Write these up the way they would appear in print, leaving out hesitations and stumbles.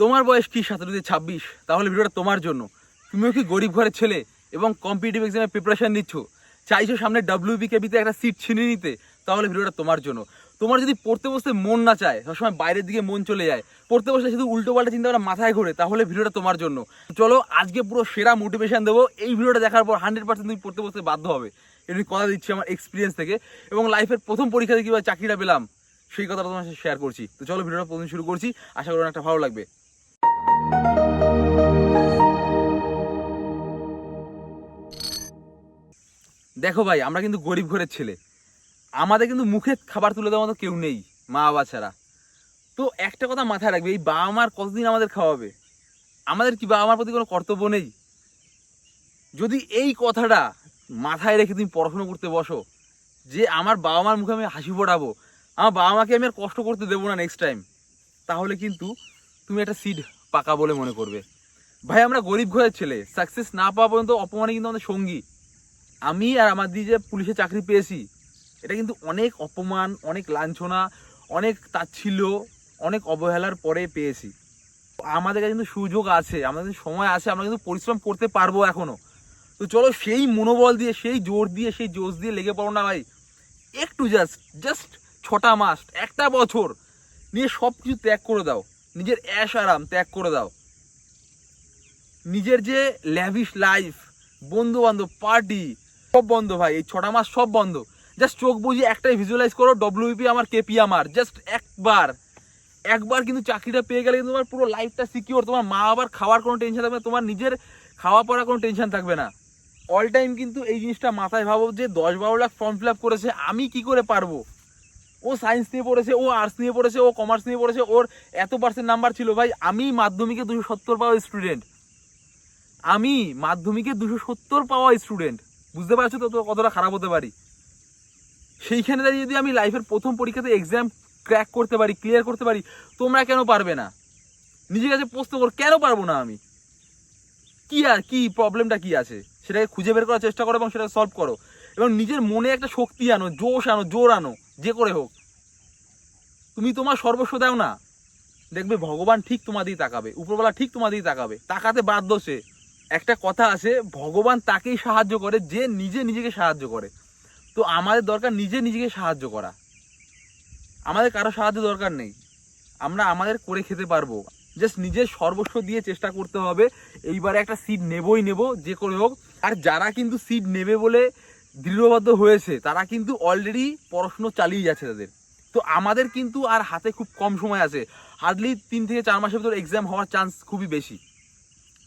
তোমার বয়স কি 17-26, তাহলে ভিডিওটা তোমার জন্য। তুমিও কি গরিব ঘরের ছেলে এবং কম্পিটিটিভ এক্সামের প্রিপারেশন নিচ্ছ, চাইছো সামনে WBKB-তে একটা সিট ছিনিয়ে নিতে, তাহলে ভিডিওটা তোমার জন্য। তোমার যদি পড়তে বসতে মন না চায়, সবসময় বাইরের দিকে মন চলে যায়, পড়তে বসলে শুধু উল্টো পাল্টা চিন্তা ভাবনা মাথায় ঘোরে, তাহলে ভিডিওটা তোমার জন্য। চলো আজকে পুরো সেরা মোটিভেশন দেবো। এই ভিডিওটা দেখার পর 100% তুমি পড়তে বসতে বাধ্য হবে, এমনি কথা দিচ্ছি আমার এক্সপিরিয়েন্স থেকে। এবং লাইফের প্রথম পরীক্ষাতে কীভাবে চাকরিটা পেলাম সেই কথাটা তোমার সাথে শেয়ার করছি। তো চলো ভিডিওটা প্রথম শুরু করছি, আশা করি অনেকটা ভালো লাগবে। দেখো ভাই, আমরা কিন্তু গরিব ঘরের ছেলে, আমাদের কিন্তু মুখে খাবার তুলে দেওয়ার মতো কেউ নেই মা বাবা ছাড়া। তো একটা কথা মাথায় রাখবে, এই বাবা মার কতদিন আমাদের খাওয়াবে? আমাদের কি বাবা মার প্রতি কোনো কর্তব্য নেই? যদি এই কথাটা মাথায় রেখে তুমি পড়াশোনা করতে বসো, যে আমার বাবা মার মুখে আমি হাসি ফোটাবো, আমার বাবা মাকে আমি আর কষ্ট করতে দেবো না নেক্সট টাইম, তাহলে কিন্তু তুমি একটা সিড পাকা বলে মনে করবে। ভাই আমরা গরিব ঘরের ছেলে, সাকসেস না পাওয়া পর্যন্ত অপমানে কিন্তু আমাদের সঙ্গী। আমি আর আমার দিদি যে পুলিশে চাকরি পেয়েছি, এটা কিন্তু অনেক অপমান, অনেক লাঞ্ছনা, অনেক তাচ্ছিল্য, অনেক অবহেলার পরে পেয়েছি। আমাদের কাছে কিন্তু সুযোগ আছে, আমাদের সময় আছে, আমরা কিন্তু পরিশ্রম করতে পারবো এখনো। তো চলো সেই মনোবল দিয়ে, সেই জোর দিয়ে, সেই জোশ দিয়ে লেগে পড়ো না ভাই। একটু জাস্ট 6টা মাস, একটা বছর নিয়ে সব কিছু ত্যাগ করে দাও, নিজের অ্যাশ আরাম ত্যাগ করে দাও, নিজের যে ল্যাভিশ লাইফ, বন্ধু বান্ধব, পার্টি সব বন্ধ ভাই। এই 6টা মাস সব বন্ধ। জাস্ট চোখ বুঝিয়ে একটাই ভিজুয়ালাইজ করো, WBP আমার, KP আমার। জাস্ট একবার কিন্তু চাকরিটা পেয়ে গেলে কিন্তু তোমার পুরো লাইফটা সিকিওর। তোমার মা বাবার খাওয়ার কোনো টেনশন থাকবে না, তোমার নিজের খাওয়া পড়ার কোনো টেনশন থাকবে না। অল টাইম কিন্তু এই জিনিসটা মাথায় ভাবো যে 10-12 লাখ ফর্ম ফিল আপ করেছে, আমি কি করে পারবো? ও সায়েন্স নিয়ে পড়েছে, ও আর্টস নিয়ে পড়েছে, ও কমার্স নিয়ে পড়েছে, ওর এত পার্সেন্ট নাম্বার ছিল। ভাই আমি মাধ্যমিকে 270 পাওয়া স্টুডেন্ট, আমি মাধ্যমিকে 270 পাওয়া স্টুডেন্ট। বুঝতে পারছো তো কতটা খারাপ হতে পারি? সেইখানে দাঁড়িয়ে যদি আমি লাইফের প্রথম পরীক্ষাতে এক্সাম ক্র্যাক করতে পারি, ক্লিয়ার করতে পারি, তোমরা কেন পারবে না? নিজের কাছে প্রশ্ন করো, কেন পারবো না আমি? কি প্রবলেমটা কি আছে সেটাকে খুঁজে বের করার চেষ্টা করো এবং সেটা সলভ করো। এবং নিজের মনে একটা শক্তি আনো, জোশ আনো, জোর আনো, যে করে হোক। তুমি তোমার সর্বস্ব দাও না, দেখবে ভগবান ঠিক তোমার দিকে তাকাবে, উপরবেলা ঠিক তোমার দিকে তাকাবে, তাকাতে বাধ্য সে। একটা কথা আছে, ভগবান তাকেই সাহায্য করে যে নিজেকে সাহায্য করে। তো আমাদের দরকার নিজেকে সাহায্য করা, আমাদের কারো সাহায্য দরকার নেই, আমরা আমাদের করে খেতে পারবো। জাস্ট নিজের সর্বস্ব দিয়ে চেষ্টা করতে হবে। এইবারে একটা সিট নেবই নেব, যে করে হোক। আর যারা কিন্তু সিট নেবে বলে দৃঢ়বদ্ধ হয়েছে, তারা কিন্তু অলরেডি পড়াশুনো চালিয়ে যাচ্ছে তাদের। তো আমাদের কিন্তু আর হাতে খুব কম সময় আছে, হার্ডলি 3 থেকে 4 মাসের ভিতরে এক্সাম হওয়ার চান্স খুবই বেশি।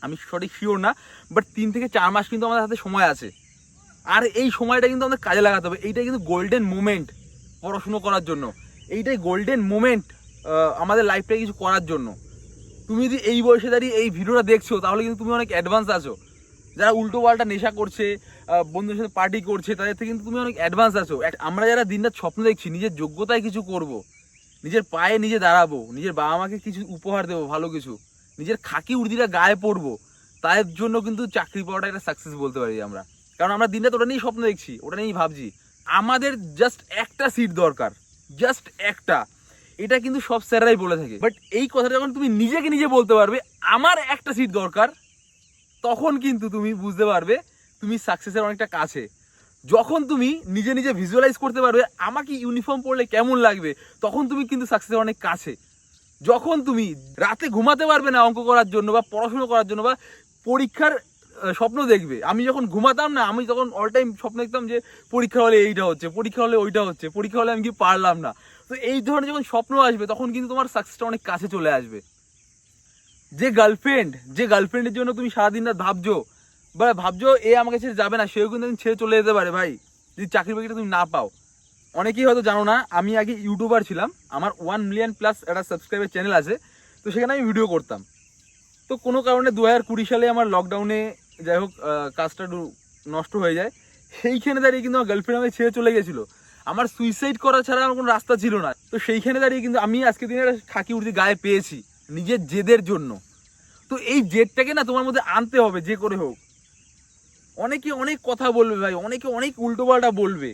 আমি সঠিক শিওর না, বাট 3 থেকে 4 মাস কিন্তু আমাদের হাতে সময় আছে। আর এই সময়টা কিন্তু আমাদের কাজে লাগাতে হবে। এইটাই কিন্তু গোল্ডেন মোমেন্ট পড়াশুনো করার জন্য, এইটাই গোল্ডেন মোমেন্ট আমাদের লাইফটাকে কিছু করার জন্য। তুমি যদি এই বয়সে দাঁড়িয়ে এই ভিডিওটা দেখছো, তাহলে কিন্তু তুমি অনেক অ্যাডভান্স আছো। যারা উল্টো পাল্টা নেশা করছে, বন্ধুদের সাথে পার্টি করছে, তাদের থেকে কিন্তু তুমি অনেক অ্যাডভান্স আছো। আমরা যারা দিনরাত স্বপ্ন দেখছি নিজের যোগ্যতায় কিছু করব, নিজের পায়ে নিজে দাঁড়াবো, নিজের বাবা মাকে কিছু উপহার দেবো, ভালো কিছু, নিজের খাকি উর্দিটা গায়ে পরবো, তাদের জন্য কিন্তু চাকরি পাওয়াটা একটা সাকসেস বলতে পারি আমরা। কারণ আমরা দিনরাত ওটা নিয়েই স্বপ্ন দেখছি, ওটা নিয়েই ভাবছি। আমাদের জাস্ট একটা সিট দরকার, জাস্ট একটা। এটা কিন্তু সব স্যাররাই বলে থাকে, বাট এই কথাটা যখন তুমি নিজে বলতে পারবে আমার একটা সিট দরকার, তখন কিন্তু তুমি বুঝতে পারবে তুমি সাকসেসের অনেকটা কাছে। যখন তুমি নিজে ভিজুয়ালাইজ করতে পারবে আমাকে ইউনিফর্ম পরলে কেমন লাগবে, তখন তুমি কিন্তু সাকসেসের অনেক কাছে। যখন তুমি রাতে ঘুমাতে পারবে না অঙ্ক করার জন্য বা পড়াশোনা করার জন্য বা পরীক্ষার স্বপ্ন দেখবে, আমি যখন ঘুমাতাম না, আমি তখন অল টাইম স্বপ্ন দেখতাম যে পরীক্ষা হলে এইটা হচ্ছে, পরীক্ষা হলে ওইটা হচ্ছে, পরীক্ষা হলে আমি কি পারলাম না। তো এই ধরনের যখন স্বপ্ন আসবে, তখন কিন্তু তোমার সাকসেসটা অনেক কাছে চলে আসবে। যে গার্লফ্রেন্ডের জন্য তুমি সারাদিন রাত ভাবছো এ আমাকে ছেড়ে যাবে না, সেও কিন্তু ছেড়ে চলে যেতে পারে ভাই, যদি চাকরি বাকরিটা তুমি না পাও। অনেকেই হয়তো জানো না, আমি আগে ইউটিউবার ছিলাম, আমার 1 মিলিয়ন প্লাস একটা সাবস্ক্রাইবার চ্যানেল আছে। তো সেখানে আমি ভিডিও করতাম। তো কোনো কারণে 2020 সালে আমার লকডাউনে যাই হোক কাজটা একটু নষ্ট হয়ে যায়। সেইখানে দাঁড়িয়ে কিন্তু আমার গার্লফ্রেন্ড আমাকে ছেড়ে চলে গেছিলো। আমার সুইসাইড করা ছাড়া আমার কোনো রাস্তা ছিল না। তো সেইখানে দাঁড়িয়ে কিন্তু আমি আজকে দিনে একটা খাকি উর্দি গায়ে পেয়েছি নিজের জেদের জন্য। তো এই জেদটাকে না তোমার মধ্যে আনতে হবে, যে করে হোক। অনেকে অনেক কথা বলবে ভাই, অনেকে অনেক উল্টোপাল্টা বলবে,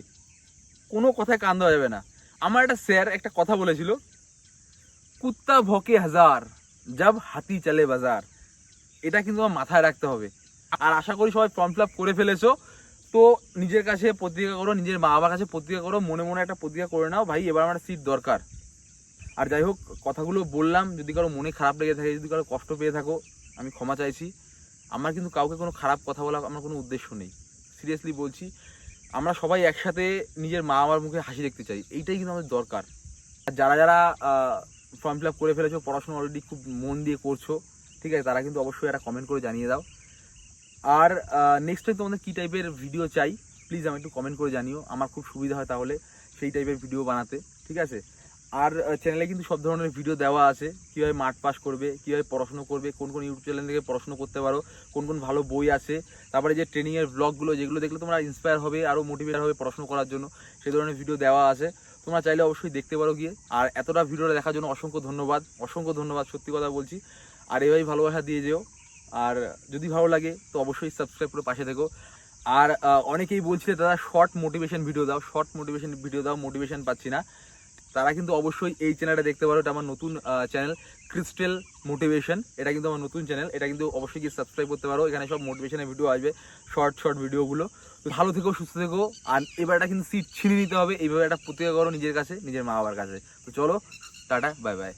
কোনো কথায় কান দেওয়া যাবে না। আমার একটা স্যার একটা কথা বলেছিল, কুত্তা ভকে হাজার জব হাতি চলে বাজার, এটা কিন্তু আমার মাথায় রাখতে হবে। আর আশা করি সবাই ফর্ম ফিল আপ করে ফেলেছো, তো নিজের কাছে প্রতিজ্ঞা করো, নিজের মা বাবার কাছে প্রতিজ্ঞা করো, মনে মনে একটা প্রতিজ্ঞা করে নাও, ভাই এবার আমার সিট দরকার। আর যাই হোক, কথাগুলো বললাম, যদি কারো মনে খারাপ লেগে থাকে, যদি কারো কষ্ট পেয়ে থাকো, আমি ক্ষমা চাইছি। আমার কিন্তু কাউকে কোনো খারাপ কথা বলা আমার কোনো উদ্দেশ্য নেই, সিরিয়াসলি বলছি। আমরা সবাই একসাথে নিজের মা বাবার মুখে হাসি দেখতে চাই, এইটাই কিন্তু আমাদের দরকার। আর যারা যারা ফর্ম ফিল আপ করে ফেলেছো, পড়াশোনা অলরেডি খুব মন দিয়ে করছো, ঠিক আছে, তারা কিন্তু অবশ্যই একটা কমেন্ট করে জানিয়ে দাও। আর নেক্সট টাইম তোমাদের কী টাইপের ভিডিও চাই প্লিজ আমি একটু কমেন্ট করে জানিও, আমার খুব সুবিধা হয় তাহলে সেই টাইপের ভিডিও বানাতে, ঠিক আছে। আর চ্যানেলে কিন্তু সব ধরনের ভিডিও দেওয়া আছে, কীভাবে মাঠ পাস করবে, কীভাবে পড়াশুনো করবে, কোন কোন ইউটিউব চ্যানেল থেকে পড়াশুনো করতে পারো, কোন কোন ভালো বই আছে, তারপরে যে ট্রেনিংয়ের ব্লগগুলো যেগুলো দেখলে তোমরা ইন্সপায়ার হবে, আরও মোটিভেট হবে পড়াশুনো করার জন্য, সেই ধরনের ভিডিও দেওয়া আছে, তোমরা চাইলে অবশ্যই দেখতে পারো গিয়ে। আর এতটা ভিডিওটা দেখার জন্য অসংখ্য ধন্যবাদ, অসংখ্য ধন্যবাদ, সত্যি কথা বলছি। আর এভাবেই ভালোবাসা দিয়ে যেও। আর যদি ভালো লাগে তো অবশ্যই সাবস্ক্রাইব করে পাশে থেকো। আর অনেকেই বলছিলে দাদা শর্ট মোটিভেশন ভিডিও দাও, শর্ট মোটিভেশন ভিডিও দাও, মোটিভেশন পাচ্ছি না। তারা কিন্তু অবশ্যই এই চ্যানেলটা দেখতে পারো, এটা আমার নতুন চ্যানেল ক্রিস্টাল মোটিভেশন, এটা কিন্তু আমার নতুন চ্যানেল, এটা কিন্তু অবশ্যই গিয়ে সাবস্ক্রাইব করতে পারো। এখানে সব মোটিভেশনের ভিডিও আসবে, শর্ট শর্ট ভিডিওগুলো। তো ভালো থেকো, সুস্থ থেকো। আর এবার এটা কিন্তু সিট ছিনিয়ে নিতে হবে, এইভাবে একটা প্রতিজ্ঞা করো নিজের কাছে, নিজের মা বাবার কাছে। তো চলো, টাটা, বাই বাই।